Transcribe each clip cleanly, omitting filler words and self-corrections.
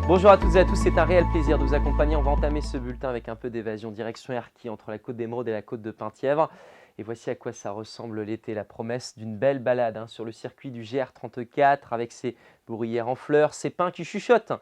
Bonjour à toutes et à tous, c'est un réel plaisir de vous accompagner. On va entamer ce bulletin avec un peu d'évasion direction Erquy entre la côte d'Émeraude et la côte de Penthièvre. Et voici à quoi ça ressemble l'été, la promesse d'une belle balade sur le circuit du GR34 avec ses bruyères en fleurs, ses pins qui chuchotent.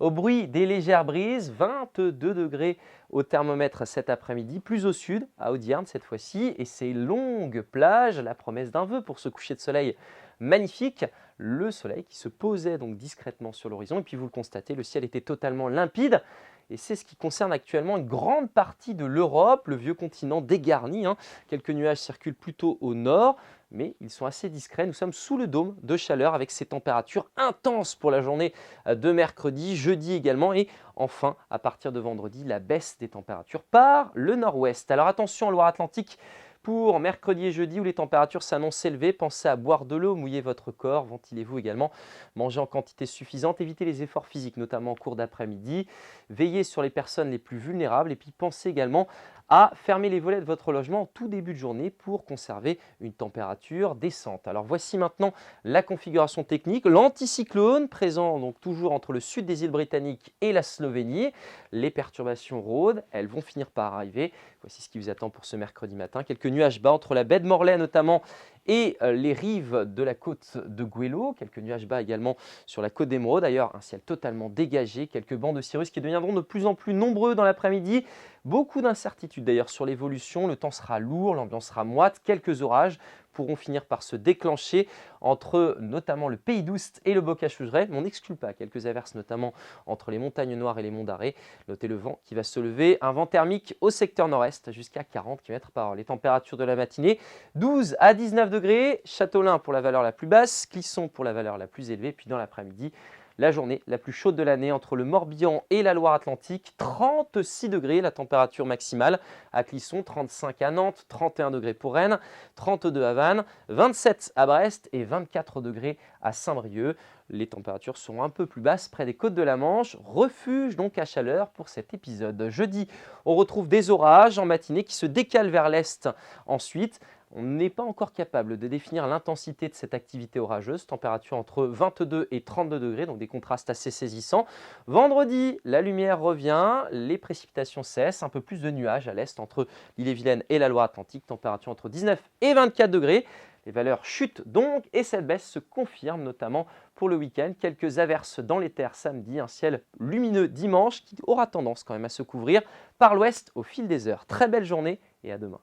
Au bruit des légères brises, 22 degrés au thermomètre cet après-midi, plus au sud, à Audierne cette fois-ci, et ces longues plages, la promesse d'un vœu pour ce coucher de soleil magnifique. Le soleil qui se posait donc discrètement sur l'horizon, et puis vous le constatez, le ciel était totalement limpide. Et c'est ce qui concerne actuellement une grande partie de l'Europe, le vieux continent dégarni. Quelques nuages circulent plutôt au nord, mais ils sont assez discrets. Nous sommes sous le dôme de chaleur avec ces températures intenses pour la journée de mercredi, jeudi également. Et enfin, à partir de vendredi, la baisse des températures par le nord-ouest. Alors attention en Loire-Atlantique. Pour mercredi et jeudi où les températures s'annoncent élevées, pensez à boire de l'eau, mouillez votre corps, ventilez-vous également, mangez en quantité suffisante, évitez les efforts physiques, notamment en cours d'après-midi, veillez sur les personnes les plus vulnérables et puis pensez également à fermer les volets de votre logement en tout début de journée pour conserver une température décente. Alors voici maintenant la configuration technique, l'anticyclone présent donc toujours entre le sud des îles Britanniques et la Slovénie. Les perturbations rôdent, elles vont finir par arriver. Voici ce qui vous attend pour ce mercredi matin. Quelques nuages bas entre la baie de Morlaix notamment et les rives de la côte de Goëlo. Quelques nuages bas également sur la côte d'Émeraude. D'ailleurs, un ciel totalement dégagé. Quelques bancs de cirrus qui deviendront de plus en plus nombreux dans l'après-midi. Beaucoup d'incertitudes d'ailleurs sur l'évolution. Le temps sera lourd, l'ambiance sera moite. Quelques orages pourront finir par se déclencher entre notamment le Pays d'Oust et le Bocage-Fougeray. Mais on n'exclut pas quelques averses notamment entre les montagnes noires et les monts d'Arrée. Notez le vent qui va se lever. Un vent thermique au secteur nord-est jusqu'à 40 km/h. Les températures de la matinée, 12 à 19 degrés. Châteaulin pour la valeur la plus basse, Clisson pour la valeur la plus élevée. Puis dans l'après-midi, la journée la plus chaude de l'année entre le Morbihan et la Loire-Atlantique, 36 degrés la température maximale à Clisson, 35 à Nantes, 31 degrés pour Rennes, 32 à Vannes, 27 à Brest et 24 degrés à Saint-Brieuc. Les températures seront un peu plus basses près des côtes de la Manche, refuge donc à chaleur pour cet épisode. Jeudi, on retrouve des orages en matinée qui se décalent vers l'est ensuite. On n'est pas encore capable de définir l'intensité de cette activité orageuse, température entre 22 et 32 degrés, donc des contrastes assez saisissants. Vendredi, la lumière revient, les précipitations cessent, un peu plus de nuages à l'est entre l'Ille-et-Vilaine et la Loire-Atlantique, température entre 19 et 24 degrés. Les valeurs chutent donc et cette baisse se confirme notamment pour le week-end. Quelques averses dans les terres samedi, un ciel lumineux dimanche qui aura tendance quand même à se couvrir par l'ouest au fil des heures. Très belle journée et à demain.